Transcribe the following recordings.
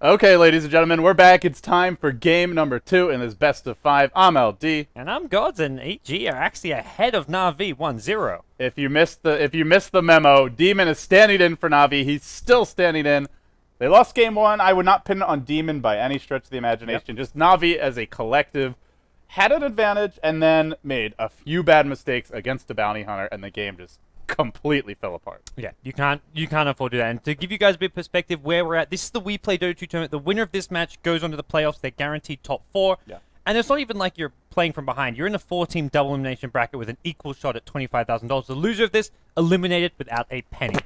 Okay, ladies and gentlemen, we're back. It's time for game number 2 in this best of 5. I'm LD. And I'm Gods, and EG are actually ahead of Na'Vi 1-0. If you missed the memo, Demon is standing in for Na'Vi. He's still standing in. They lost game 1. I would not pin it on Demon by any stretch of the imagination. Just Na'Vi as a collective had an advantage and then made a few bad mistakes against the bounty hunter, and the game just completely fell apart. Yeah, you can't afford to do that. And to give you guys a bit of perspective where we're at, this is the WePlay Dota 2 tournament. The winner of this match goes on to the playoffs. They're guaranteed top 4. Yeah. And it's not even like you're playing from behind. You're in a 4-team double elimination bracket with an equal shot at $25,000. The loser of this eliminated without a penny.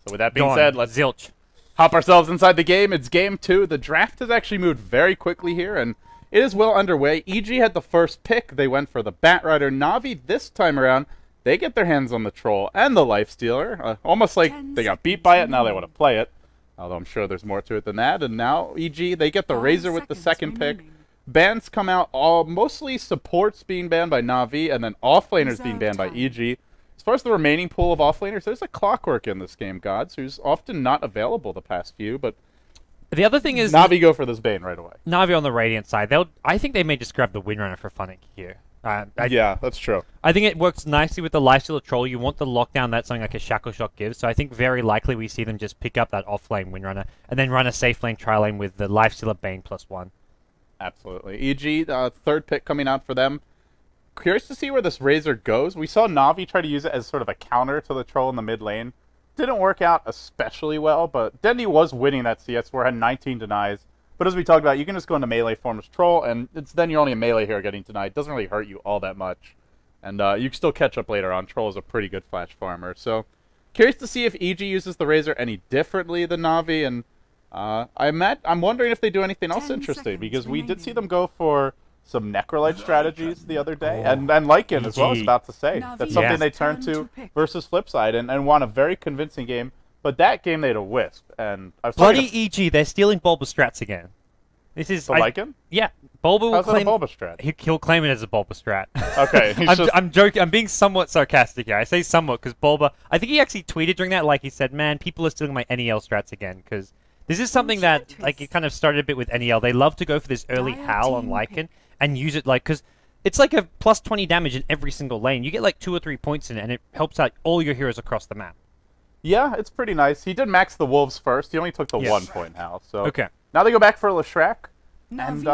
So with that being said, let's zilch. Hop ourselves inside the game. It's game 2. The draft has actually moved very quickly here, and it is well underway. EG had the first pick. They went for the Batrider. Na'Vi this time around, they get their hands on the Troll and the Lifestealer. Almost like they got beat by it, now they want to play it. Although I'm sure there's more to it than that. And now EG, they get the Razor with the second pick. Bans come out, mostly supports being banned by Na'Vi, and then offlaners being banned by EG. As far as the remaining pool of offlaners, there's a Clockwork in this game, Gods, who's often not available the past few, but the other thing is Na'Vi go for this Bane right away. Na'Vi on the Radiant side, I think they may just grab the Windrunner for fun here. Yeah, that's true. I think it works nicely with the Lifestealer Troll. You want the lockdown that something like a Shackle Shock gives, so I think very likely we see them just pick up that off-lane Windrunner and then run a safe lane tri-lane with the Lifestealer Bane +1. Absolutely. EG, third pick coming out for them. Curious to see where this Razor goes. We saw Na'Vi try to use it as sort of a counter to the Troll in the mid lane. Didn't work out especially well, but Dendy was winning that CS war, had 19 denies. But as we talked about, you can just go into melee form as Troll, and then you're only a melee hero getting denied. It doesn't really hurt you all that much. And you can still catch up later on. Troll is a pretty good flash farmer. So, curious to see if EG uses the Razor any differently than Na'Vi. And I'm wondering if they do anything else interesting, because we did see them go for some Necrolite strategies the other day. And Lycan as well, I was about to say. That's something they turned to versus Flipside and won a very convincing game. But that game they had a Wisp, and I was bloody EG, they're stealing Bulba strats again. This is Lycan? Yeah, Bulba will claim a Bulba strat. He'll claim it as a Bulba strat. Okay, I'm joking. I'm being somewhat sarcastic here. I say somewhat because Bulba. I think he actually tweeted during that, like he said, "Man, people are stealing my NEL strats again." Because this is something that it kind of started a bit with NEL. They love to go for this early howl on Lycan and use it because it's like a plus 20 damage in every single lane. You get like 2 or 3 points in it, and it helps out all your heroes across the map. Yeah, it's pretty nice. He did max the Wolves first. He only took the 1 point howl. So okay. Now they go back for Leshrac. And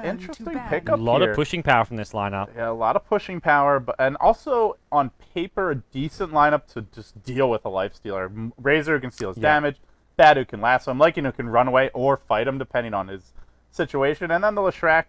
interesting pickup A lot here. of pushing power from this lineup. Yeah, a lot of pushing power, and also on paper a decent lineup to just deal with a Lifestealer. Razor who can steal his damage, Bad who can lasso him, Lycan who can run away or fight him depending on his situation, and then the Leshrac,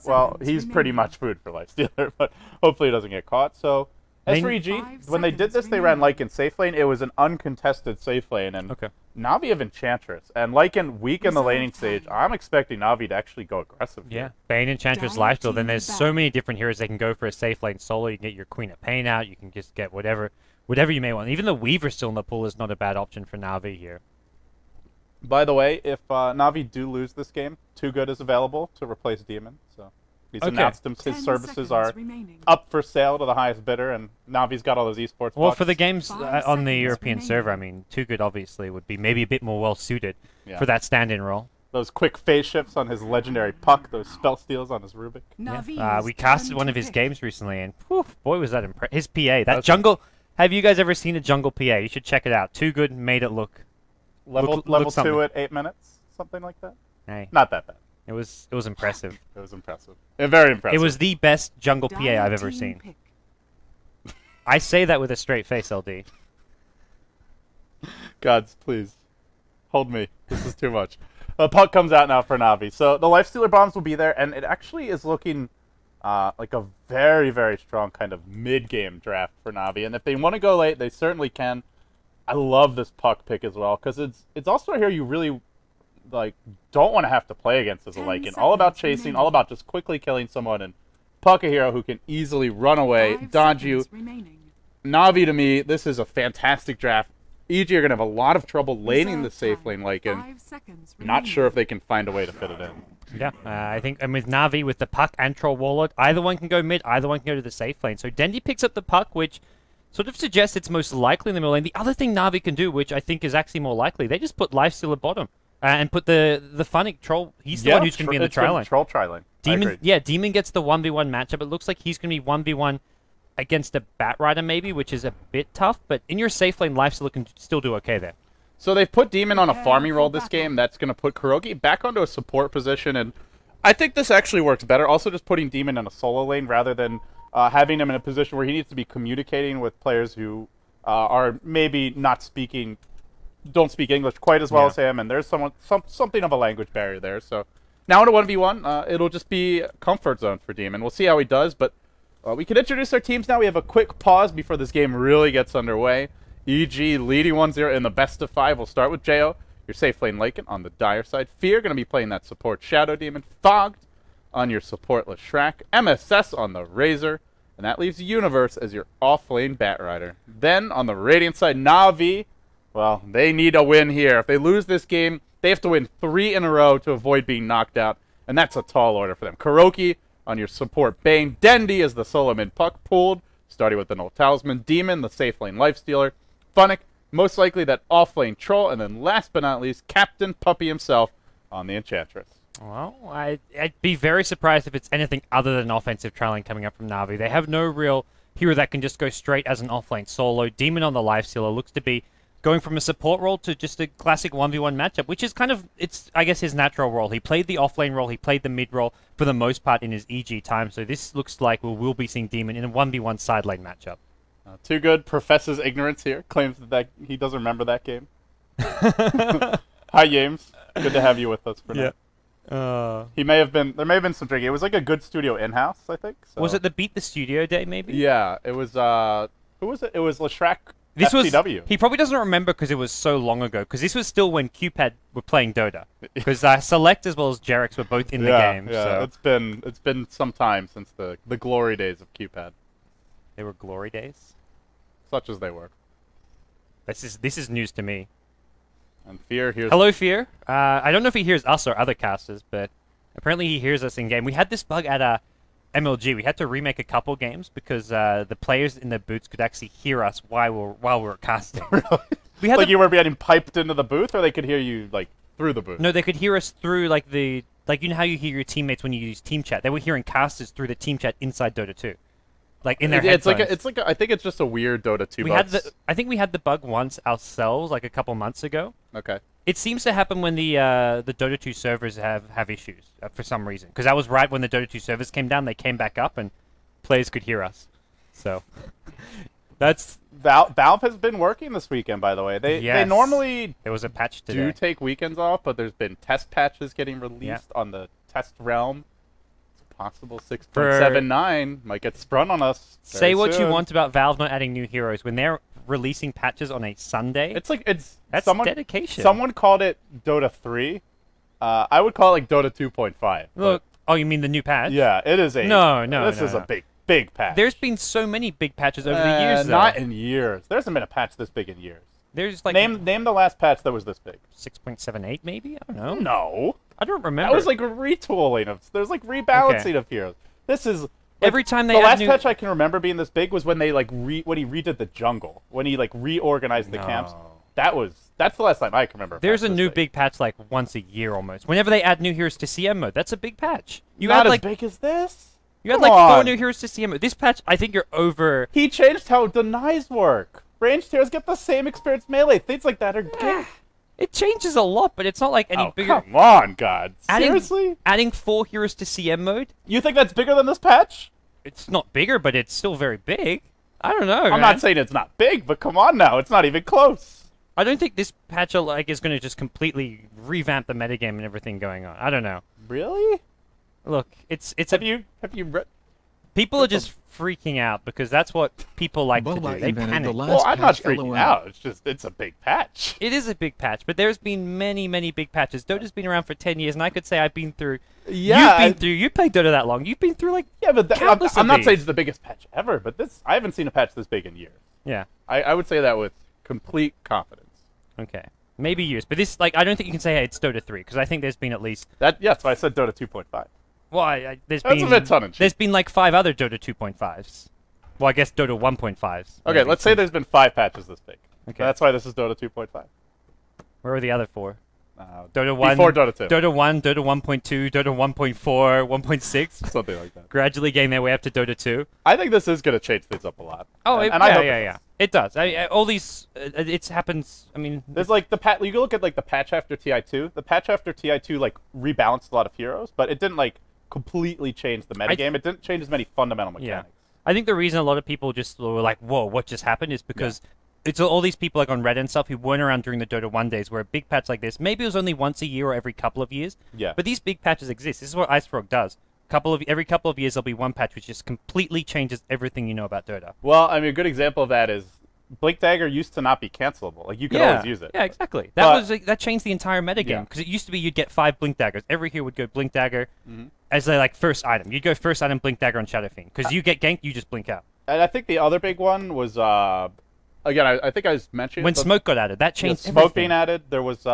well, he's pretty much food for Lifestealer, but hopefully he doesn't get caught. So as for EG, when they did this, they ran Lycan safe lane. It was an uncontested safe lane, and Na'Vi have Enchantress, and Lycan weak in the laning stage. I'm expecting Na'Vi to actually go aggressive here. Yeah, Bane, Enchantress, Lifesteal. Then there's so many different heroes they can go for a safe lane solo. You can get your Queen of Pain out. You can just get whatever you may want. Even the Weaver still in the pool is not a bad option for Na'Vi here. By the way, if Na'Vi do lose this game, Too Good is available to replace Demon, so he's announced his services are up for sale to the highest bidder, and Na'Vi's got all those esports Well, bucks. for the games on the European server, I mean, Too Good obviously would be maybe a bit more well-suited for that stand-in role. Those quick phase shifts on his legendary Puck, those spell steals on his Rubik. Yeah. We casted one of his games recently, and whew, boy, was that impressive. His PA, that jungle... Have you guys ever seen a jungle PA? You should check it out. Too Good made it look... Level 2 at 8 minutes? Something like that? Hey. Not that bad. It was impressive. It was impressive. Very impressive. It was the best jungle PA I've ever seen. I say that with a straight face, LD. Gods, please. Hold me. This is too much. Puck comes out now for Na'Vi. So the Lifestealer bombs will be there, and it actually is looking like a very, very strong kind of mid-game draft for Na'Vi. And if they want to go late, they certainly can. I love this Puck pick as well, because it's also a hero you really don't want to have to play against as a Lycan. All about chasing, all about just quickly killing someone, and Puck a hero who can easily run away, dodge you. Na'Vi, to me, this is a fantastic draft. EG are going to have a lot of trouble laning the safe lane Lycan. Not sure if they can find a way to fit it in. Yeah, I think, and with Na'Vi, with the Puck and Troll Warlord, either one can go mid, either one can go to the safe lane. So Dendy picks up the Puck, which sort of suggests it's most likely in the middle lane. The other thing Na'Vi can do, which I think is actually more likely, they just put Lifestealer bottom. And put the Funnick troll. He's the one who's going to be in the trial lane. Troll tri lane. Demon, yeah, Demon gets the 1v1 matchup. It looks like he's going to be 1v1 against a Bat Rider maybe, which is a bit tough. But in your safe lane, Lifestealer can still do okay there. So they've put Demon on a farming role this game. That's going to put Kurogi back onto a support position, and I think this actually works better. Also, just putting Demon in a solo lane rather than having him in a position where he needs to be communicating with players who are maybe not speaking, don't speak English quite as well as him, and there's something of a language barrier there. So now in a 1v1, it'll just be a comfort zone for Demon. We'll see how he does, but we can introduce our teams now. We have a quick pause before this game really gets underway. EG leading 1-0 in the best of 5. We'll start with Jo, your safe lane Lycan on the Dire side. Fear going to be playing that support Shadow Demon. Fogged on your support Leshrac. MSS on the Razor. And that leaves Universe as your off-lane Batrider. Then on the Radiant side, Na'Vi. Well, they need a win here. If they lose this game, they have to win 3 in a row to avoid being knocked out. And that's a tall order for them. Kuroki on your support Bane. Dendi as the solo mid puck pulled, starting with the Null Talisman. Demon, the safe lane Lifestealer. Funnick, most likely that off-lane Troll. And then last but not least, Captain Puppy himself on the Enchantress. Well, I'd be very surprised if it's anything other than offensive trailing coming up from Na'Vi. They have no real hero that can just go straight as an off-lane solo. Demon on the Lifestealer looks to be going from a support role to just a classic 1v1 matchup, which is kind of, it's, I guess, his natural role. He played the off-lane role, he played the mid role for the most part in his EG time, so this looks like we'll be seeing Demon in a 1v1 side lane matchup. Too good professes ignorance here. Claims that he doesn't remember that game. Hi, James. Good to have you with us for now. He may have been. There may have been some drinking. It was like a good studio in-house, I think. So. Was it the Beat the Studio day, maybe? Yeah, it was. Who was it? It was Leshrac. This FTW. was. He probably doesn't remember because it was so long ago. Because this was still when QPad were playing Dota. Because Select as well as Jerex were both in the game. Yeah, so. It's been some time since the glory days of QPad. They were glory days. Such as they were. This is news to me. And Fear hears. Hello, Fear. I don't know if he hears us or other casters, but apparently he hears us in game. We had this bug at MLG. We had to remake a couple games because the players in the booths could actually hear us while we were casting. Really? We had like you were getting piped into the booth, or they could hear you like through the booth. No, they could hear us through like you know how you hear your teammates when you use team chat. They were hearing casters through the team chat inside Dota 2. Like in their headphones. I think it's just a weird Dota 2 bug. I think we had the bug once ourselves, like a couple months ago. Okay. It seems to happen when the Dota 2 servers have issues for some reason. Because that was right when the Dota 2 servers came down. They came back up and players could hear us. So that's Valve has been working this weekend, by the way. They normally there was a patch today. Do take weekends off, but there's been test patches getting released on the test realm. Possible 6.79 might get sprung on us. Say what you want about Valve not adding new heroes. When they're releasing patches on a Sunday, that's dedication. Someone called it Dota 3. I would call it like Dota 2.5. Look, oh, you mean the new patch? Yeah, it is a. This is a big patch. There's been so many big patches over the years. Though. Not in years. There hasn't been a patch this big in years. There's like name the last patch that was this big. 6.78 maybe? I don't know. No. I don't remember. That was like retooling of. There's like rebalancing of heroes. This is every time they the last patch I can remember being this big was when they like when he redid the jungle, when he like reorganized the camps. That's the last time I can remember. There's a new big patch like once a year almost. Whenever they add new heroes to CM mode, that's a big patch. You Not as big as this. You had like 4 new heroes to CM mode. This patch, I think you're over. He changed how denies work. Ranged heroes get the same experience melee. Things like that are good. It changes a lot, but it's not like any bigger. Come on, God. Seriously? Adding 4 heroes to CM mode? You think that's bigger than this patch? It's not bigger, but it's still very big. I don't know, I'm not saying it's not big, but come on now. It's not even close. I don't think this patch like is going to just completely revamp the metagame and everything going on. I don't know. Really? Look, it's have you read? People are just freaking out because that's what people like to do. They panic. Well, I'm not freaking out. It's just it's a big patch. It is a big patch, but there's been many big patches. Dota's been around for 10 years, and I could say I've been through. Yeah, you've been through. You played Dota that long. You've been through like but countless I'm of not these. saying it's the biggest patch ever, but I haven't seen a patch this big in years. Yeah, I would say that with complete confidence. Okay, maybe years, but this I don't think you can say hey, it's Dota 3 because I think there's been at least that. Yes, I said Dota 2.5. Well, there's been a bit tongue-in-cheek. There's been like 5 other Dota 2.5s. Well, I guess Dota 1.5s. Okay, let's say there's been 5 patches this big. Okay, so that's why this is Dota 2.5. Where are the other 4? Dota 1, before Dota 2. Dota 1, Dota 1.2, Dota 1.4, 1.6. Something like that. Gradually getting their way up to Dota 2. I think this is going to change things up a lot. Oh, and I hope yeah. It does. All these, it happens. I mean, there's like the patch. You can look at like the patch after TI2. The patch after TI2 like rebalanced a lot of heroes, but it didn't like completely change the metagame. It didn't change as many fundamental mechanics. Yeah. I think the reason a lot of people just were like, "Whoa, what just happened?" is because it's all these people like on Reddit and stuff who weren't around during the Dota 1 days, where a big patch like this, maybe it was only once a year or every couple of years. Yeah. But these big patches exist. This is what Ice Frog does. Every couple of years, there'll be one patch which just completely changes everything you know about Dota. Well, I mean, a good example of that is Blink Dagger used to not be cancelable. Like you could always use it. Yeah, exactly. That changed the entire metagame because it used to be you'd get 5 Blink Daggers. Every hero would go Blink Dagger as their like first item. You'd go first item Blink Dagger on Shadow Fiend because you get ganked, you just blink out. And I think the other big one was again, I think I was mentioning when smoke got added. That changed smoke everything. being added. There was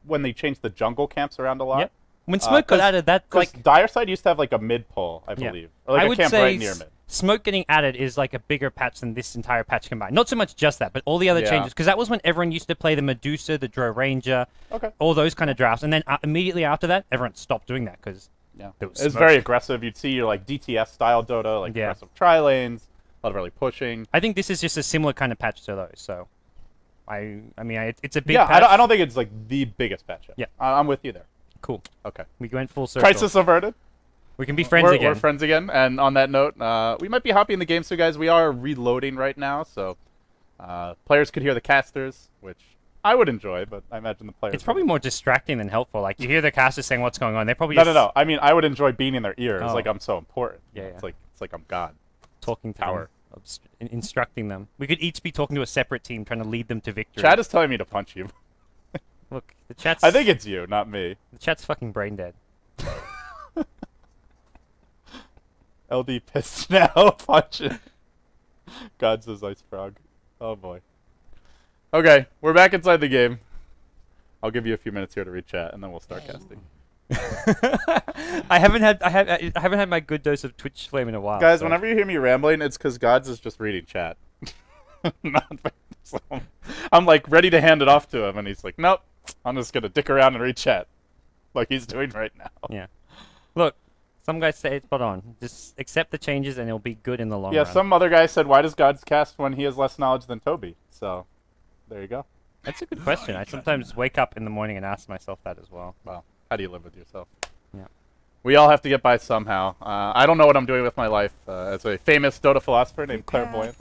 when they changed the jungle camps around a lot. Yep. When smoke got added, that like Dire Side used to have like a mid pull, I believe, or like I a would camp say right near mid. Smoke getting added is like a bigger patch than this entire patch combined. Not so much just that, but all the other changes. Because that was when everyone used to play the Medusa, the Drow Ranger, all those kind of drafts. And then immediately after that, everyone stopped doing that because it was very aggressive. You'd see your like DTS style Dota, like aggressive tri-lanes, a lot of early pushing. I think this is just a similar kind of patch to those. So, I mean, it's a big patch. I don't think it's like the biggest patch yet. Yeah. I'm with you there. Cool. Okay. We went full circle. Crisis averted. We can be friends again. We're friends again. And on that note, we might be hopping in the game. So, guys, we are reloading right now. So, players could hear the casters, which I would enjoy, but I imagine the players... It's probably more distracting than helpful. Like, you hear the casters saying what's going on. They're probably No. I mean, I would enjoy being in their ears. Like, I'm so important. Yeah. It's like I'm God. Talking power. Instructing them. We could each be talking to a separate team, trying to lead them to victory. Chad is telling me to punch you. Look, the chat's... I think it's you, not me. The chat's fucking brain dead. LD pissed now. Punch it. God says Ice Frog. Oh boy. Okay, we're back inside the game. I'll give you a few minutes here to read chat, and then we'll start casting. I haven't had my good dose of Twitch flame in a while. Guys, whenever you hear me rambling, it's because Gods is just reading chat. I'm like ready to hand it off to him, and he's like, "Nope, I'm just gonna dick around and read chat, like he's doing right now." Yeah. Look, some guys say it's spot on. Just accept the changes, and it'll be good in the long run. Yeah, some other guy said, "Why does Gods cast when he has less knowledge than Toby?" So, there you go. That's a good question. I sometimes wake up in the morning and ask myself that as well. Well, how do you live with yourself? Yeah. We all have to get by somehow. I don't know what I'm doing with my life. As a famous Dota philosopher named Clairvoyance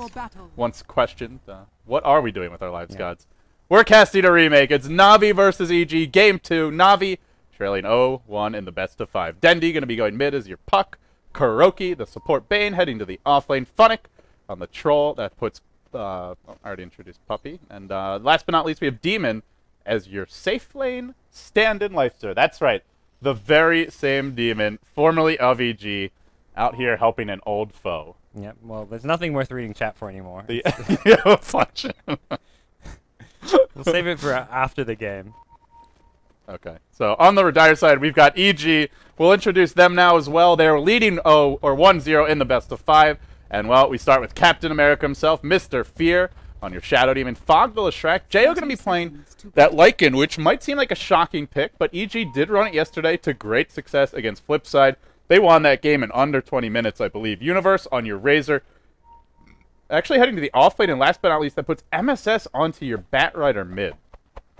once questioned, what are we doing with our lives, Gods? We're casting a remake. It's Navi versus EG, Game 2. Navi trailing 0-1 in the best of 5. Dendi going to be going mid as your puck. Kuroki, the support Bane, heading to the offlane. Funnick on the troll. That puts... I already introduced Puppy. And last but not least, we have Demon as your safe lane stand-in lifester. That's right. The very same Demon, formerly of EG, out here helping an old foe. Yep, well, there's nothing worth reading chat for anymore. Punch. We'll save it for after the game. Okay, so on the Dire side, we've got EG. We'll introduce them now as well. They're leading 1-0 in the best of 5. And, well, we start with Captain America himself, Mr. Fear, on your Shadow Demon. Fog the Leshrac. J.O. going to be playing that Lycan, which might seem like a shocking pick, but EG did run it yesterday to great success against Flipside. They won that game in under 20 minutes, I believe. Universe on your Razor. Actually heading to the offlane, and last but not least, that puts MSS onto your Batrider mid.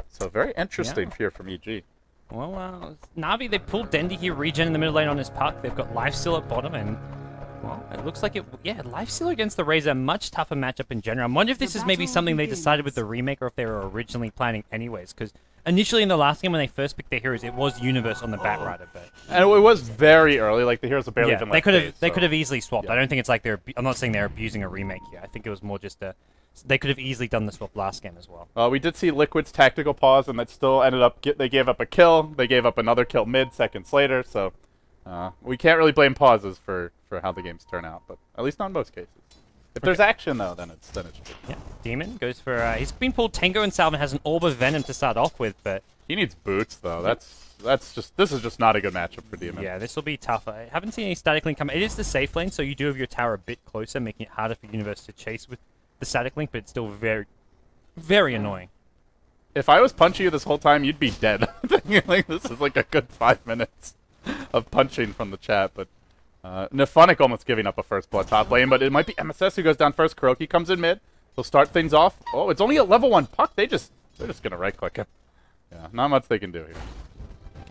So very interesting here from EG. Well, Navi, they pulled Dendi here, regen in the middle lane on his puck. They've got Lifesteal at bottom, and... well, it looks like it... yeah, Lifesteal against the Razor, much tougher matchup in general. I wonder if this is maybe something they decided with the remake or if they were originally planning anyways, because initially in the last game when they first picked their heroes, it was Universe on the Batrider, but... and it was very early, like the heroes have barely been they left could have easily swapped. I don't think it's like they're... I'm not saying they're abusing a remake here. I think it was more just a... they could have easily done the swap last game as well. We did see Liquid's tactical pause, and that still ended up... they gave up a kill. They gave up another kill mid seconds later, so... we can't really blame pauses for how the games turn out, but at least not in most cases. If there's action, though, then it's good. Yeah, Demon goes for... he's been pulled Tango and Salvin has an Orb of Venom to start off with, but... he needs boots, though. That's just... this is just not a good matchup for Demon. Yeah, this will be tough. I haven't seen any Static Link come... it is the safe lane, so you do have your tower a bit closer, making it harder for Universe to chase with the Static Link, but it's still very, very annoying. if I was punching you this whole time, you'd be dead. Like, this is like a good 5 minutes of punching from the chat, but Nefonic almost giving up a first blood top lane, but it might be MSS who goes down first. Kuroki comes in mid. He'll start things off. Oh, it's only a level 1 puck. They're just gonna right click him. Yeah, not much they can do here.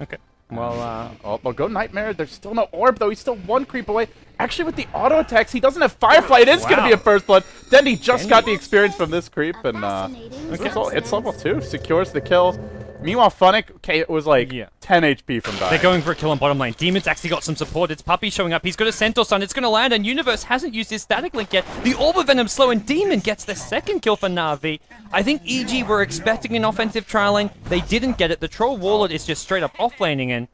Okay. Well, well, go Nightmare. There's still no orb, though. He's still 1 creep away. Actually, with the auto attacks, he doesn't have Firefly. It is going to be a first blood. Dendi just got the experience from this creep, and it's level 2. Secures the kill. Meanwhile, Funnick, okay, it was like 10 HP from dying. They're going for a kill on bottom lane. Demon's actually got some support. It's Puppy showing up. He's got a Centaur Sun. It's going to land, and Universe hasn't used his static link yet. The Orb of Venom slow, and Demon gets the second kill for Na'Vi. I think EG were expecting an offensive trial lane. They didn't get it. The Troll Warlord is just straight up off-laning, and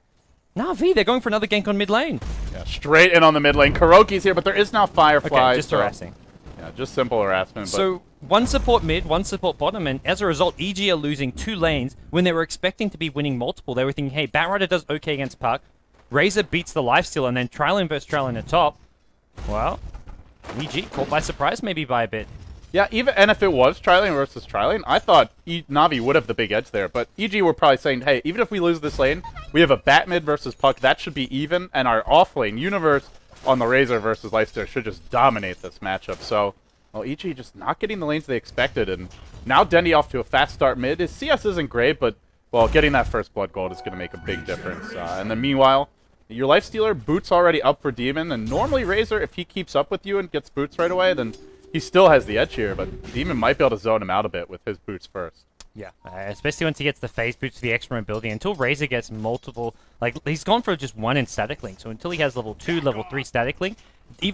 Na'Vi, they're going for another gank on mid lane. Yeah, straight in on the mid lane. Kuroki's here, but there is now Firefly. Okay, just harassing. Yeah, just simple harassment. So, one support mid, one support bottom, and as a result, EG are losing 2 lanes when they were expecting to be winning multiple. They were thinking, hey, Batrider does okay against Puck, Razor beats the lifesteal, and then Trilane versus Trilane at top. Well, EG caught by surprise maybe by a bit. Yeah, and if it was Trilane versus Trilane, I thought Na'Vi would have the big edge there. But EG were probably saying, hey, even if we lose this lane, we have a Bat mid versus Puck. That should be even. And our off lane, Universe on the Razor versus Lifesteal, should just dominate this matchup. So, well, EG just not getting the lanes they expected. And now Dendi off to a fast start mid. His CS isn't great, but, well, getting that first blood gold is going to make a big difference. And then meanwhile, your Lifestealer, Boots already up for Demon. And normally Razor, if he keeps up with you and gets Boots right away, then he still has the edge here, but Demon might be able to zone him out a bit with his boots first. Yeah, especially once he gets the phase boots for the extra mobility. Until Razor gets multiple, like, he's gone for just 1 in static link, so until he has level 2, level 3 static link,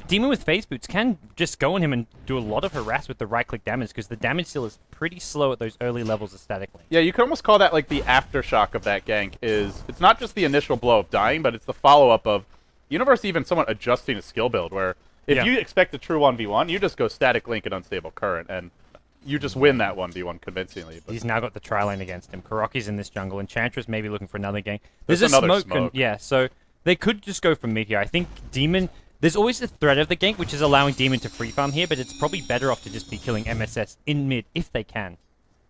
Demon with phase boots can just go on him and do a lot of harass with the right-click damage, because the damage still is pretty slow at those early levels of static link. Yeah, you could almost call that like the aftershock of that gank. It's not just the initial blow of dying, but it's the follow-up of Universe even somewhat adjusting a skill build, where if you expect a true 1v1, you just go static link and unstable current, and you just win that 1v1 convincingly. But he's now got the tri-lane against him. Kuroki's in this jungle, Enchantress maybe looking for another gank. There's another smoke. Yeah, so they could just go for mid here. I think Demon, there's always the threat of the gank, which is allowing Demon to free farm here, but it's probably better off to just be killing MSS in mid if they can.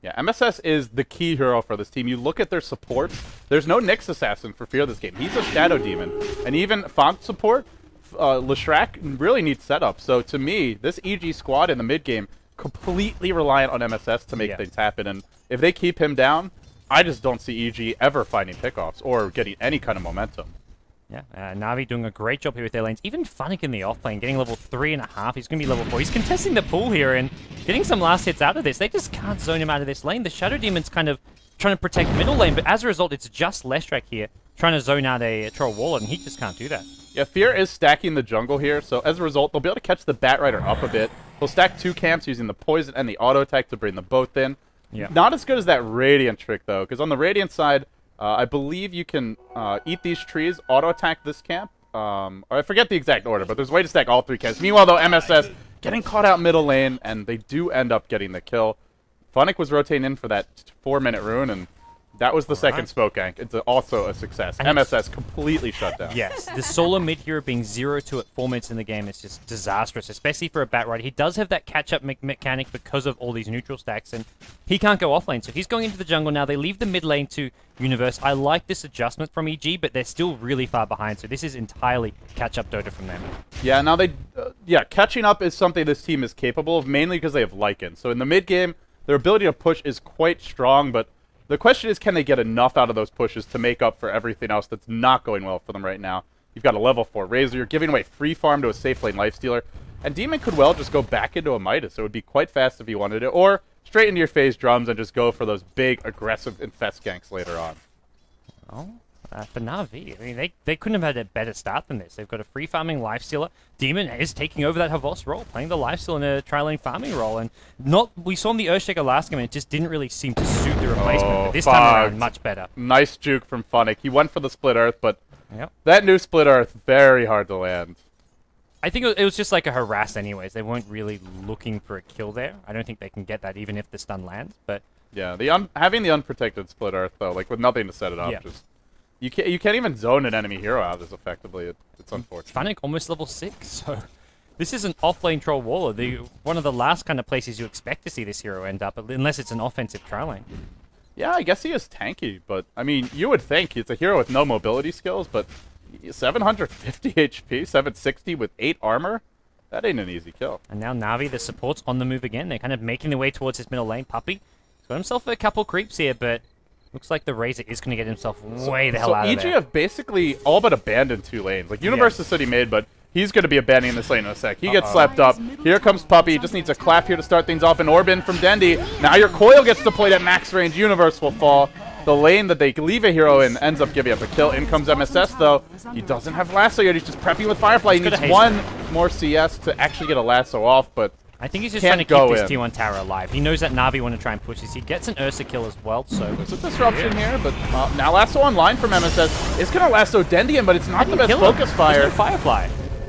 Yeah, MSS is the key hero for this team. You look at their supports, there's no Nyx Assassin for Fear this game. He's a Shadow Demon. And even Font support, Leshrac really needs setup. So to me, this EG squad in the mid game completely reliant on MSS to make things happen. And if they keep him down, I just don't see EG ever finding pickoffs or getting any kind of momentum. Yeah, Na'Vi doing a great job here with their lanes. Even Funnick in the off lane, getting level 3.5. He's going to be level 4. He's contesting the pool here and getting some last hits out of this. They just can't zone him out of this lane. The Shadow Demon's kind of trying to protect middle lane, but as a result, it's just Leshrac here trying to zone out a Troll Warlord, and he just can't do that. Yeah, Fear is stacking the jungle here, so as a result, they'll be able to catch the Batrider up a bit. They'll stack 2 camps using the poison and the auto attack to bring them both in. Yeah. Not as good as that Radiant trick, though, because on the Radiant side, I believe you can eat these trees, auto attack this camp. Or I forget the exact order, but there's a way to stack all 3 camps. Meanwhile, though, MSS getting caught out middle lane, and they do end up getting the kill. Funnick was rotating in for that 4-minute rune, and that was the second smoke gank. It's also a success. And MSS completely shut down. Yes, the solo mid hero being 0-2 at 4 minutes in the game is just disastrous, especially for a Batrider. He does have that catch-up mechanic because of all these neutral stacks, and he can't go off lane. So he's going into the jungle now. They leave the mid lane to Universe. I like this adjustment from EG, but they're still really far behind. So this is entirely catch-up Dota from them. Yeah, now they, catching up is something this team is capable of, mainly because they have Lycan. So in the mid game, their ability to push is quite strong, but the question is, can they get enough out of those pushes to make up for everything else that's not going well for them right now? You've got a level 4 Razor, you're giving away free farm to a safe lane Lifestealer, and Demon could well just go back into a Midas. It would be quite fast if he wanted it, or straight into your phase drums and just go for those big, aggressive infest ganks later on. Oh, for Na'Vi, I mean, they couldn't have had a better start than this. They've got a free farming Lifestealer. Demon is taking over that Havos role, playing the Lifesteal in a tri-lane farming role. And we saw him the Earthshaker last game, and it just didn't really seem to suit the replacement. But this time around, much better. Nice juke from Funnick. He went for the Split Earth, but that new Split Earth, very hard to land. I think it was just like a harass anyways. They weren't really looking for a kill there. I don't think they can get that even if the stun lands. But yeah, having the unprotected Split Earth, though, like with nothing to set it up, just... You can't even zone an enemy hero out as effectively. It's unfortunate. Funnick almost level 6, so this is an off-lane Troll Warlord. One of the last kind of places you expect to see this hero end up, unless it's an offensive tri-lane. Yeah, I guess he is tanky, but, I mean, you would think it's a hero with no mobility skills, but 750 HP, 760 with 8 armor? That ain't an easy kill. And now Na'Vi, the support's on the move again. They're kind of making their way towards his middle lane. Puppey, he's got himself a couple creeps here, but looks like the Razor is going to get himself way the hell out of there. So EG have basically all but abandoned 2 lanes. Like, Universe is city made, but he's going to be abandoning this lane in a sec. He gets slapped up. Here comes Puppey. He just needs a clap here to start things off. An Orban from Dendi. Now your coil gets deployed at max range. Universe will fall. The lane that they leave a hero in ends up giving up a kill. In comes MSS, though. He doesn't have lasso yet. He's just prepping with Firefly. He needs one more CS to actually get a lasso off, but I think he's just trying to keep this T1 tower alive. He knows that Na'Vi want to try and push this. He gets an Ursa kill as well, so... There's a disruption here, but now lasso online from MSS. It's going to lasso Dendi in, but it's not the best focus fire. There's no Firefly.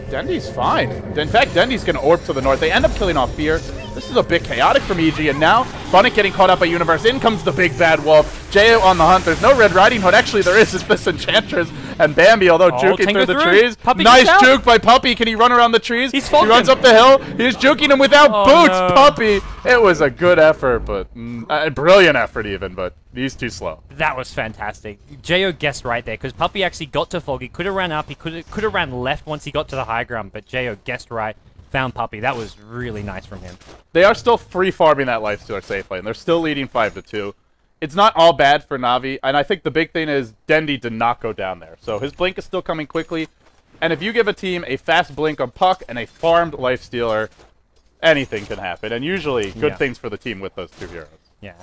Dendi's fine. In fact, Dendi's going to orb to the north. They end up killing off Fear. This is a bit chaotic from EG, and now Funnick getting caught up by Universe. In comes the big bad wolf. J on the hunt. There's no Red Riding Hood. Actually, there is. It's this Enchantress and Bambi, although juking through the trees. Puppey nice juke by Puppey. Can he run around the trees? He runs up the hill. He's juking him without boots. No. Puppey. It was a good effort, but a brilliant effort even, but he's too slow. That was fantastic. Jo guessed right there, because Puppey actually got to Fog. He could have ran up. He could have ran left once he got to the high ground, but Jo guessed right. Found Puppey. That was really nice from him. They are still free farming that lifestealer safe lane. They're still leading 5-2. It's not all bad for Na'Vi, and I think the big thing is Dendi did not go down there. So his blink is still coming quickly, and if you give a team a fast blink on Puck and a farmed lifestealer, anything can happen, and usually good things for the team with those 2 heroes. Yeah,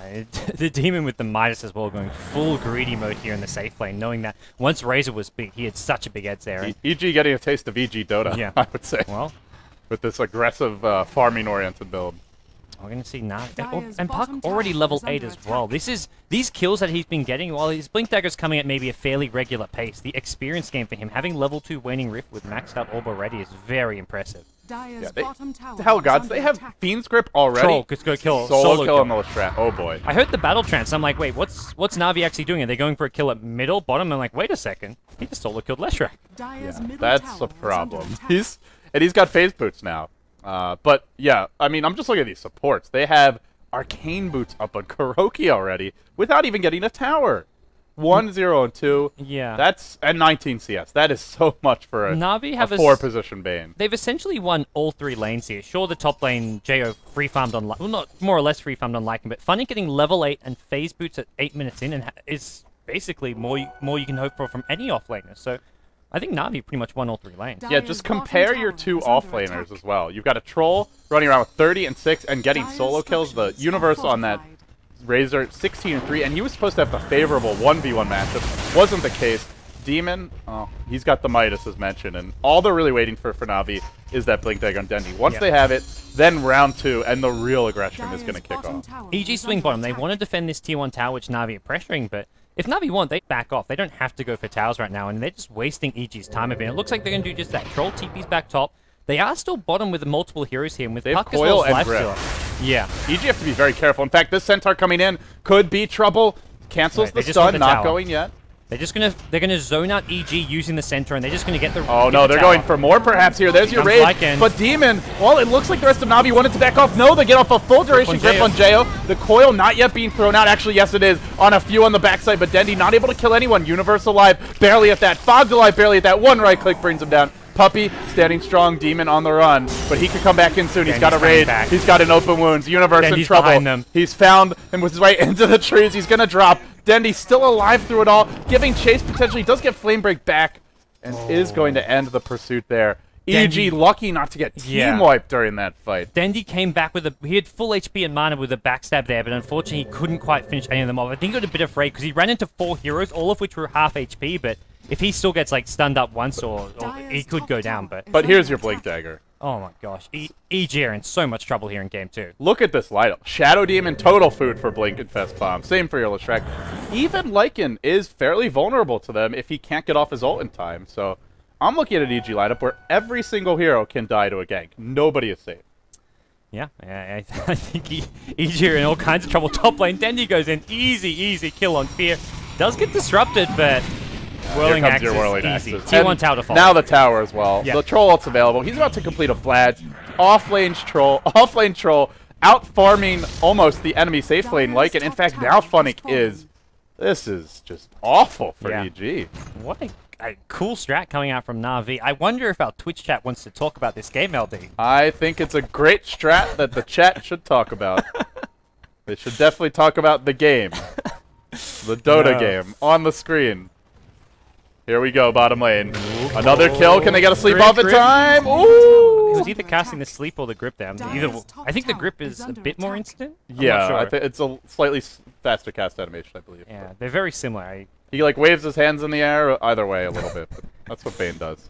the Demon with the Midas as well, going full greedy mode here in the safe lane, knowing that once Razor was big, he had such a big edge there. EG getting a taste of EG Dota, I would say. Well, with this aggressive farming-oriented build. We're going to see Na'Vi. And Puck already level 8 as well. These kills that he's been getting, while his Blink Dagger's coming at maybe a fairly regular pace, the experience game for him, having level 2 Waning Rift with maxed out orb already is very impressive. Yeah, Hell Gods, they have Fiend's Grip already. Troll, let's go kill. Solo kill on the Lestrat. Oh boy. I heard the battle trance. I'm like, wait, what's Na'Vi actually doing? Are they going for a kill at middle, bottom? I'm like, wait a second. He just solo killed Lestrat. Yeah, that's a problem. He's got phase boots now. But yeah, I mean, I'm just looking at these supports. They have arcane boots up on Kuroki already without even getting a tower. 1, 0, and 2. Yeah. That's and 19 CS. That is so much for a Na'Vi have 4-position Bane. They've essentially won all 3 lanes here. Sure, the top lane, Jo free farmed on, well, not more or less free farmed on Lycan, but Funny getting level 8 and phase boots at 8 minutes in, and is basically more you can hope for from any offlaner. So I think Na'Vi pretty much won all 3 lanes. Yeah, just compare your 2 offlaners as well. You've got a Troll running around with 30 and 6 and getting solo kills. The Universe on that Razor 16 and 3, and he was supposed to have the favorable 1v1 matchup. Wasn't the case. Demon, oh, he's got the Midas as mentioned, and all they're really waiting for Na'Vi is that Blink Dagger on Dendi. Once they have it, then round 2, and the real aggression is going to kick off. EG swing bottom. They want to defend this tier 1 tower, which Na'Vi are pressuring, but if Na'Vi want, they back off. They don't have to go for towers right now, and they're just wasting EG's time a bit. It looks like they're going to do just that. Troll TP's back top. They are still bottom with the multiple heroes here, and with Puck as well as Lifestealer. Yeah. EG have to be very careful. In fact, this Centaur coming in could be trouble. Cancels the stun, not going yet. They're gonna zone out EG using the center, and they're just gonna get the. Oh no, they're going for more perhaps here. There's your raid, but Demon. Well, it looks like the rest of Na'Vi wanted to back off. No, they get off a full duration grip on Jo. The coil not yet being thrown out. Actually, yes, it is on a few on the backside, but Dendi not able to kill anyone. Universe alive, barely at that. Fogged alive, barely at that. One right click brings him down. Puppey standing strong, Demon on the run, but he could come back in soon. He's got a raid. He's got an open wounds. Universe in trouble. He's found and was right into the trees. He's gonna drop. Dendi still alive through it all, giving chase potentially. Does get Flame Break back and is going to end the pursuit there. EG lucky not to get team wiped during that fight. Dendi came back with he had full HP and mana with a backstab there, but unfortunately he couldn't quite finish any of them off. I think he got a bit afraid because he ran into 4 heroes, all of which were half HP, but if he still gets like stunned up once or he could go down, but here's your Blink Dagger. Oh my gosh, EG are in so much trouble here in game 2. Look at this lineup. Shadow Demon, total food for Blink and Fest Bomb. Same for your Lestrak. Even Lycan is fairly vulnerable to them if he can't get off his ult in time. So I'm looking at an EG lineup where every single hero can die to a gank. Nobody is safe. Yeah, I think EG are in all kinds of trouble. Top lane, Dendi goes in. Easy kill on Fear. Does get disrupted, but Whirling Axe is easy. T1 tower to fall. Now the tower as well. Yep. The Troll ult's available. He's about to complete a Vlad. Off-lane Troll. out farming almost the enemy safe lane like it. In fact, now Funnick is. This is just awful for EG. What a cool strat coming out from Na'Vi. I wonder if our Twitch chat wants to talk about this game, LD. I think it's a great strat that the chat should talk about. They should definitely talk about the game. The Dota game on the screen. Here we go, bottom lane. Another kill. Can they get a sleep off in time? Ooh! It was either casting the sleep or the grip down. I think the grip is a bit more instant. Yeah, I think it's a slightly faster cast animation, I believe. Yeah, they're very similar. He like waves his hands in the air, either way a little bit. But that's what Bane does.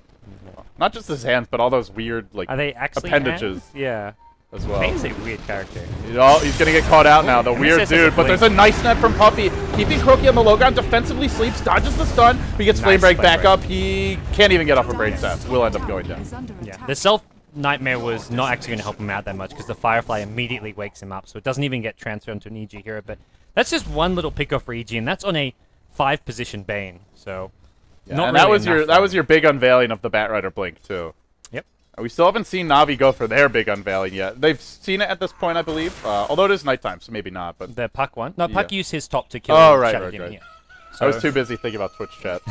Not just his hands, but all those weird like Are they actually appendages. hands? Yeah. As well. Bane's a weird character. He's gonna get caught out now, the weird dude. But there's a nice net from Puppey, keeping Croaky on the low ground, defensively sleeps, dodges the stun. He gets Flame Break back up. He can't even get off a Brain Staff. Will end up going down. Yeah, the Self Nightmare was not actually going to help him out that much because the Firefly immediately wakes him up, so it doesn't even get transferred into an EG hero. But that's just one little pickoff for EG, and that's on a 5-position Bane. So, yeah, not and really that was your big unveiling of the Batrider Blink too. Yep. We still haven't seen Na'Vi go for their big unveiling yet. They've seen it at this point, I believe. Although it is nighttime, so maybe not. But the Puck one. No, Puck used his top to kill. Oh right. So, I was too busy thinking about Twitch chat.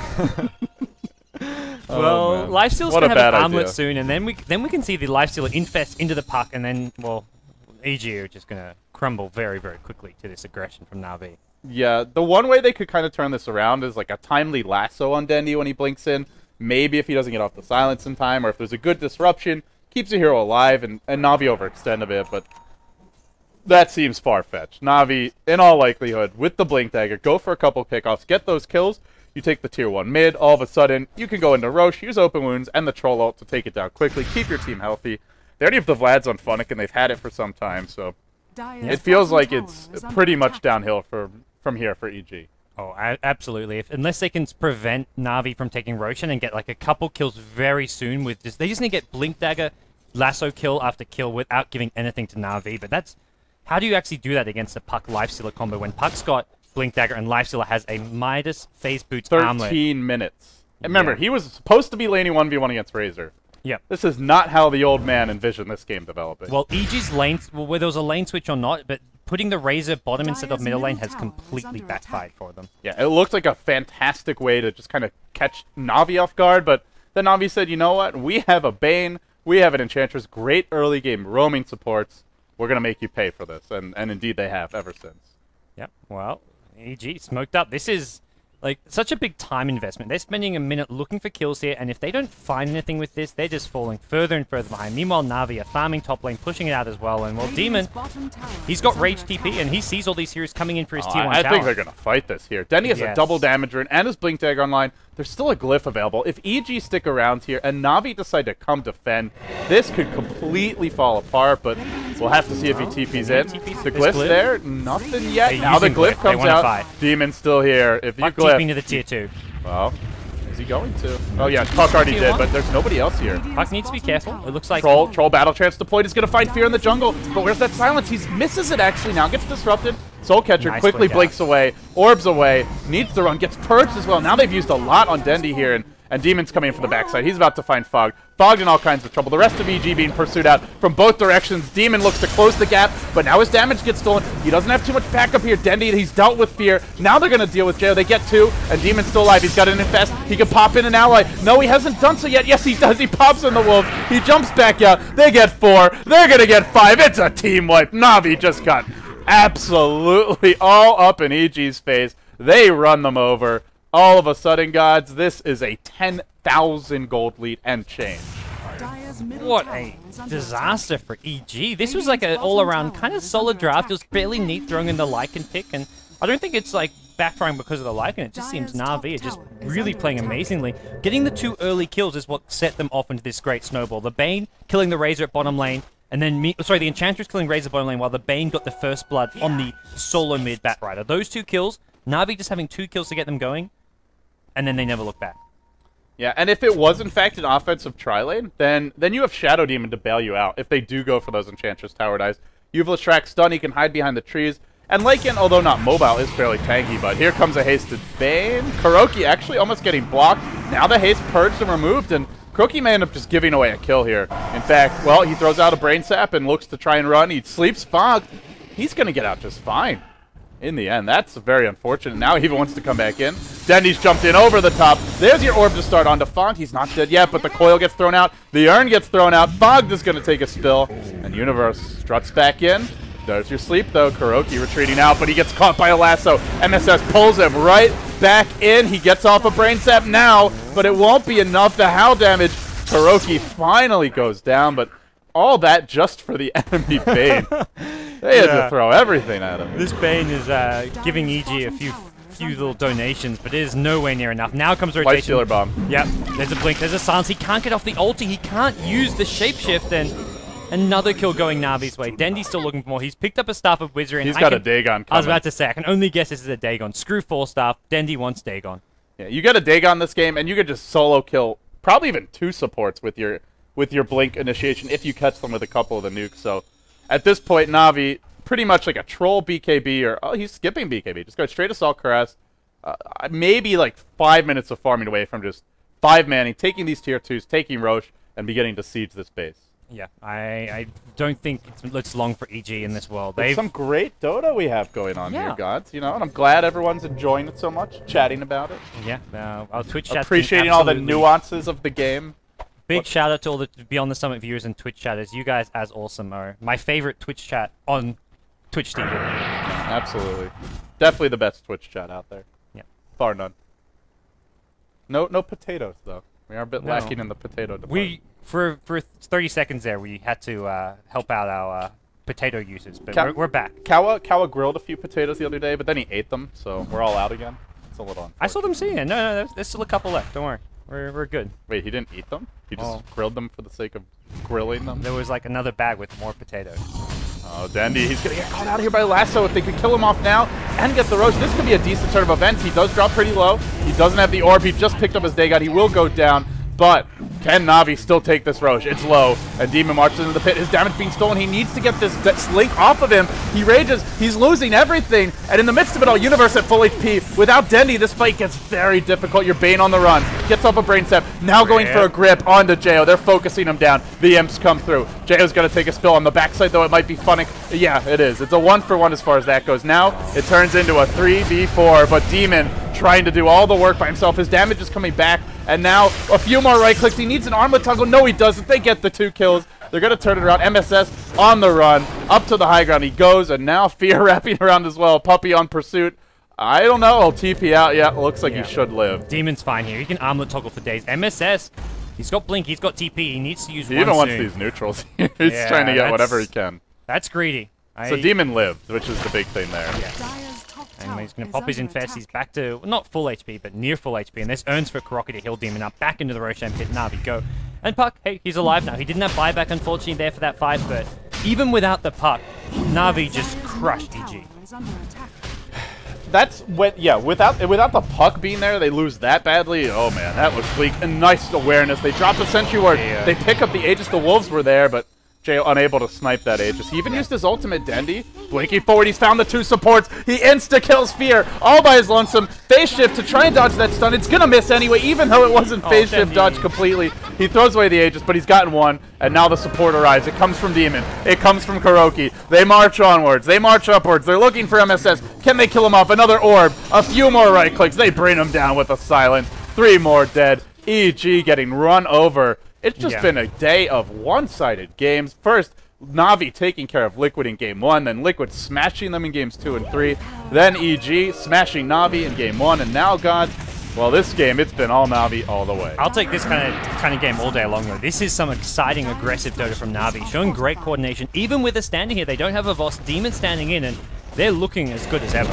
Well, Lifesteal's What gonna a have bad an armlet idea. soon, and then we can see the Lifestealer infest into the Puck, and then EG are just gonna crumble very, very quickly to this aggression from Na'Vi. Yeah, the one way they could kind of turn this around is like a timely lasso on Dendy when he blinks in. Maybe if he doesn't get off the silence in time, or if there's a good disruption, keeps the hero alive, and Na'Vi overextend a bit, but that seems far-fetched. Na'Vi, in all likelihood, with the Blink Dagger, go for a couple pickoffs, get those kills, you take the tier 1 mid, all of a sudden, you can go into Roche, use Open Wounds, and the Troll ult to take it down quickly, keep your team healthy. They already have the Vlads on Funnick, and they've had it for some time, so it feels like it's pretty much downhill from here for EG. Oh, absolutely. Unless they can prevent Na'Vi from taking Roshan and get like a couple kills very soon with just... They just need to get Blink Dagger, Lasso kill after kill without giving anything to Na'Vi, but that's... How do you actually do that against a Puck Lifestealer combo when Puck's got Blink Dagger and Lifestealer has a Midas Phase Boots armlet? 13 minutes. And remember, he was supposed to be laning 1v1 against Razor. Yep. This is not how the old man envisioned this game developing. Well, EG's lane... Well, whether there was a lane switch or not, but putting the Razor bottom instead of middle lane has completely backfired for them. Yeah, it looked like a fantastic way to just kind of catch Na'Vi off guard, but then Na'Vi said, you know what? We have a Bane, we have an Enchantress, great early game roaming supports. We're going to make you pay for this. And indeed they have ever since. Yep, well, EG smoked up. This is like such a big time investment. They're spending a minute looking for kills here, and if they don't find anything with this, they're just falling further and further behind. Meanwhile, Na'Vi are farming top lane, pushing it out as well, and well, Demon, he's got Rage TP, and he sees all these heroes coming in for his tier 1 I tower. think they're going to fight this here. Denny has a double damager and his Blink Dagger online. There's still a Glyph available. If EG stick around here and Na'Vi decide to come defend, this could completely fall apart, but we'll have to see if he TP's in. The Glyph's there? Nothing yet. Now the Glyph comes out. Demon's still here. If you Glyph... TPing to the tier 2. Well, is he going to? Oh yeah, Puck already did, but there's nobody else here. Puck needs to be careful. It looks like... Troll Battle Trance deployed. He's going to find Fear in the jungle, but where's that silence? He misses it actually now. Gets disrupted. Soul Catcher quickly blinks away, orbs away, needs to run, gets purged as well. Now they've used a lot on Dendy here, and Demon's coming in from the backside. He's about to find Fog. Fogged in all kinds of trouble. The rest of EG being pursued out from both directions. Demon looks to close the gap, but now his damage gets stolen. He doesn't have too much backup here. Dendy, he's dealt with Fear. Now they're going to deal with Jail. They get 2, and Demon's still alive. He's got an infest. He can pop in an ally. No, he hasn't done so yet. Yes, he does. He pops in the Wolf. He jumps back out. They get 4. They're going to get 5. It's a team wipe. Na'Vi just got absolutely all up in EG's face. They run them over. All of a sudden, gods, this is a 10,000 gold lead and change. What a disaster for EG. This was like an all-around kind of solid draft. It was fairly neat throwing in the Lycan pick, and I don't think it's like backfiring because of the Lycan. It just seems Na'Vi are just really playing amazingly. Getting the 2 early kills is what set them off into this great snowball. The Bane killing the Razor at bottom lane, and then the Enchantress killing Razor bottom lane while the Bane got the first blood on the solo mid Batrider. Those 2 kills, Na'Vi just having 2 kills to get them going, and then they never look back. Yeah, and if it was in fact an offensive tri-lane, then you have Shadow Demon to bail you out if they do go for those Enchantress tower dives. You have Leshrac stun, he can hide behind the trees. And Lycan, although not mobile, is fairly tanky, but here comes a hasted Bane. Kuroki actually almost getting blocked. Now the haste purged and removed, and Crookie may end up just giving away a kill here. In fact, well, he throws out a Brain Sap and looks to try and run. He sleeps Fog. He's going to get out just fine. In the end, that's very unfortunate. Now he even wants to come back in. Dendy's jumped in over the top. There's your orb to start onto Fog. He's not dead yet, but the coil gets thrown out. The urn gets thrown out. Fog is going to take a spill. And Universe struts back in. There's your sleep, though. Kuroki retreating out, but he gets caught by a lasso. MSS pulls him right back in. He gets off a Brain Sap now, but it won't be enough. The HAL damage. Kuroki finally goes down, but all that just for the enemy Bane. They had to throw everything at him. This Bane is giving EG a few little donations, but it is nowhere near enough. Now comes rotation. Life Stealer Bomb. Yep, there's a blink, there's a silence. He can't get off the ulti. He can't use the shapeshift, and another kill going Navi's way. Dendy's still looking for more. He's picked up a Staff of Wizardry. He's got a Dagon coming. I was about to say, I can only guess this is a Dagon. Screw 4 Staff. Dendy wants Dagon. Yeah, you get a Dagon this game, and you could just solo kill probably even 2 supports with your Blink initiation if you catch them with a couple of the nukes. So at this point, Navi, pretty much like a troll BKB, or oh, he's skipping BKB. Just go straight Assault Caress. Maybe like 5 minutes of farming away from just 5-manning, taking these tier 2s, taking Roche, and beginning to siege this base. Yeah, I don't think it's long for EG in this world. There's some great Dota we have going on here, gods. You know, and I'm glad everyone's enjoying it so much, chatting about it. Yeah, our Twitch chat, appreciating all the nuances of the game. Big shout out to all the Beyond the Summit viewers and Twitch chatters. You guys, as awesome, are my favorite Twitch chat on Twitch TV. Yeah, absolutely, definitely the best Twitch chat out there. Yeah, bar none. No potatoes though. We are a bit lacking in the potato department. For 30 seconds there, we had to help out our potato users, but we're back. Kawa grilled a few potatoes the other day, but then he ate them, so we're all out again. It's a little unfortunate. I saw them seeing it. No, there's still a couple left. Don't worry. We're good. Wait, he didn't eat them? He just grilled them for the sake of grilling them? There was like another bag with more potatoes. Oh, Dandy, he's going to get caught out here by Lasso. If they could kill him off now and get the Roche, this could be a decent turn of events. He does drop pretty low. He doesn't have the orb. He just picked up his Dagon. He will go down, but can Navi still take this Roche? It's low, and Demon marches into the pit. His damage being stolen. He needs to get this link off of him. He rages. He's losing everything, and in the midst of it all, Universe at full HP. Without Dendy, this fight gets very difficult. Your Bane on the run. Gets off a Brain Sap. Now going for a grip onto Jo. They're focusing him down. The imps come through. Jo's going to take a spill on the backside, though it might be funny. Yeah, it is. It's a 1-for-1 as far as that goes. Now it turns into a 3v4, but Demon trying to do all the work by himself. His damage is coming back, and now a few more right clicks. He needs an armlet toggle. No, he doesn't. They get the 2 kills. They're going to turn it around. MSS on the run. Up to the high ground he goes, and now Fear wrapping around as well. Puppy on pursuit. I don't know. I'll TP out. Yeah, looks like he should live. Demon's fine here. He can armlet toggle for days. MSS, he's got Blink. He's got TP. He needs to use one He even wants soon. these neutrals. He's trying to get whatever he can. That's greedy. So Demon lived, which is the big thing there. Yeah. And he's going to pop his Infest. He's back to, not full HP, but near full HP. And this earns for Kuroki to heal Demon up. Back into the Roshan pit. Navi, go. And Puck, hey, he's alive now. He didn't have buyback, unfortunately, there for that fight. But even without the Puck, Navi just crushed EG. That's when, yeah, without the Puck being there, they lose that badly. Oh, man, that looks bleak. And nice awareness. They dropped the Sentry Ward. They pick up the Aegis. The Wolves were there, but Jay unable to snipe that Aegis. He even used his ultimate, Dendy. Blinking forward, he's found the 2 supports. He insta-kills Fear, all by his lonesome. Phase shift to try and dodge that stun. It's gonna miss anyway, even though it wasn't phase shift dodge completely. He throws away the Aegis, but he's gotten one, and now the support arrives. It comes from Demon. It comes from Kuroki. They march onwards. They march upwards. They're looking for MSS. Can they kill him off? Another orb. A few more right clicks. They bring him down with a silence. 3 more dead. EG getting run over. It's just been a day of one-sided games. First, Navi taking care of Liquid in Game 1, then Liquid smashing them in Games 2 and 3, then EG smashing Navi in Game 1, and now, gods, well, this game, it's been all Navi all the way. I'll take this kind of game all day long, though. This is some exciting, aggressive Dota from Navi, showing great coordination. Even with a standing here, they don't have a Voss. Demon standing in, and they're looking as good as ever.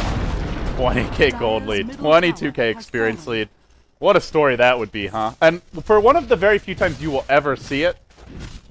20k gold lead, 22k experience lead. What a story that would be, huh? And for one of the very few times you will ever see it,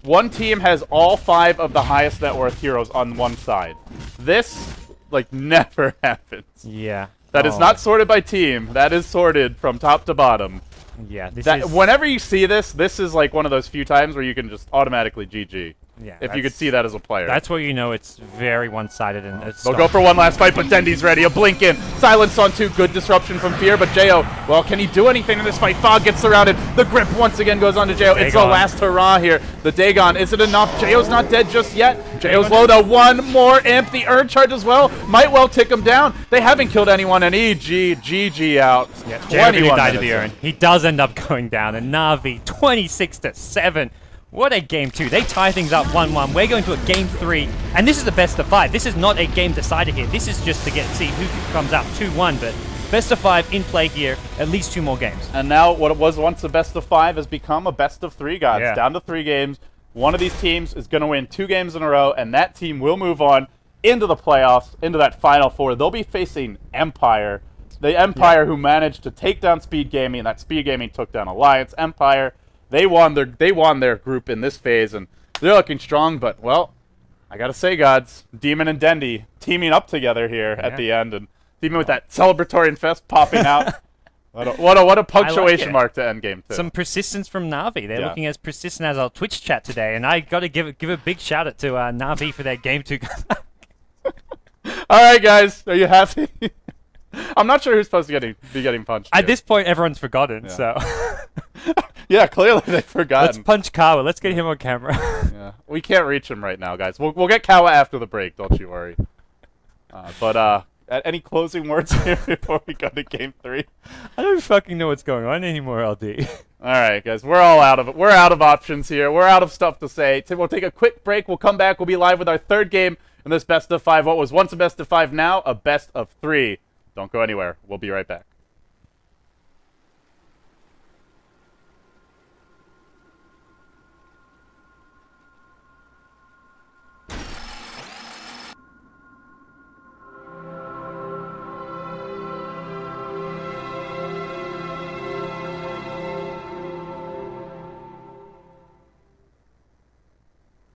one team has all 5 of the highest net worth heroes on one side. This, like, never happens. Yeah. That is not sorted by team. That is sorted from top to bottom. Yeah, Whenever you see this, this is like one of those few times where you can just automatically GG. Yeah, if you could see that as a player. That's where you know it's very one-sided and They'll go for one last fight, but Dendy's ready. A blink in. Silence on 2. Good disruption from Fear, but Jo, well, can he do anything in this fight? Fog gets surrounded. The grip once again goes on to Jo. It's the last hurrah here. The Dagon, is it enough? Jo's not dead just yet. Jo's low to one more imp. The Urge charge as well might well tick him down. They haven't killed anyone, and GG out. Yeah, Jo died to the Urn. He does end up going down, and Na'Vi 26-7. What a game 2. They tie things up 1-1. We're going to a game 3, and this is the best of 5. This is not a game decider here. This is just to see who comes out 2-1, but best of 5 in play here. At least 2 more games. And now what was once a best of 5 has become a best of 3, guys. Yeah. Down to 3 games. One of these teams is going to win 2 games in a row, and that team will move on into the playoffs, into that Final Four. They'll be facing Empire. The Empire who managed to take down Speed Gaming, and that Speed Gaming took down Alliance. Empire, they won their group in this phase, and they're looking strong, but, well, I gotta say, gods, Demon and Dendy teaming up together here at the end, and even with that celebratory fest popping out. What a punctuation mark to end game 2. Some persistence from Na'Vi. They're looking as persistent as our Twitch chat today, and I got to give a big shout out to Na'Vi for their game 2. All right, guys, are you happy? I'm not sure who's supposed to be getting punched. At this point, everyone's forgotten. So. Yeah, clearly they've forgotten. Let's punch Kawa. Let's get him on camera. Yeah, we can't reach him right now, guys. We'll get Kawa after the break. Don't you worry. Any closing words here before we go to game 3? I don't fucking know what's going on anymore, LD. All right, guys, we're all out of it. We're out of options here. We're out of stuff to say. We'll take a quick break. We'll come back. We'll be live with our 3rd game in this best of 5. What was once a best of 5, now a best of 3. Don't go anywhere. We'll be right back.